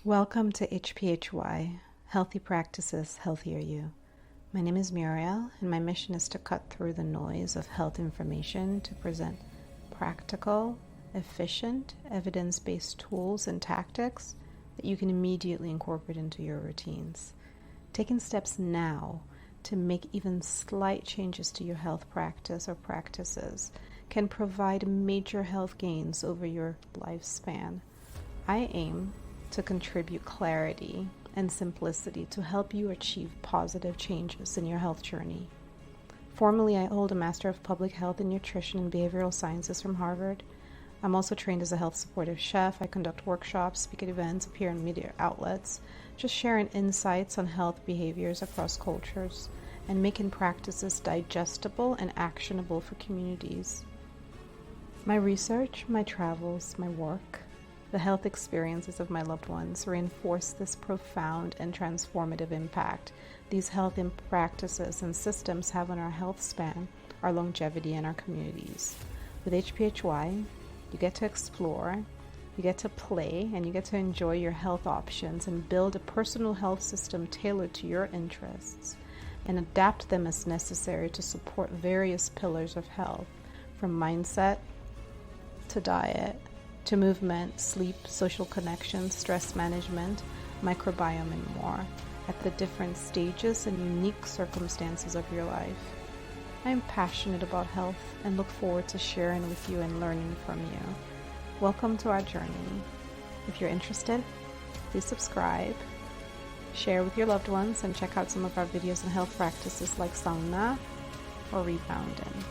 Welcome to HPHY, Healthy Practices, Healthier You. My name is Muriel, and my mission is to cut through the noise of health information to present practical, efficient, evidence-based tools and tactics that you can immediately incorporate into your routines. Taking steps now to make even slight changes to your health practice or practices can provide major health gains over your lifespan. I aim to contribute clarity and simplicity to help you achieve positive changes in your health journey. Formally, I hold a Master of Public Health in Nutrition and Behavioral Sciences from Harvard. I'm also trained as a health supportive chef. I conduct workshops, speak at events, appear in media outlets, just sharing insights on health behaviors across cultures and making practices digestible and actionable for communities. My research, my travels, my work, the health experiences of my loved ones reinforce this profound and transformative impact these health practices and systems have on our health span, our longevity, and our communities. With HPHY, you get to explore, you get to play, and you get to enjoy your health options and build a personal health system tailored to your interests and adapt them as necessary to support various pillars of health, from mindset to diet, to movement, sleep, social connections, stress management, microbiome, and more, at the different stages and unique circumstances of your life. I am passionate about health and look forward to sharing with you and learning from you. Welcome to our journey. If you're interested, please subscribe, share with your loved ones, and check out some of our videos on health practices like sauna or rebounding.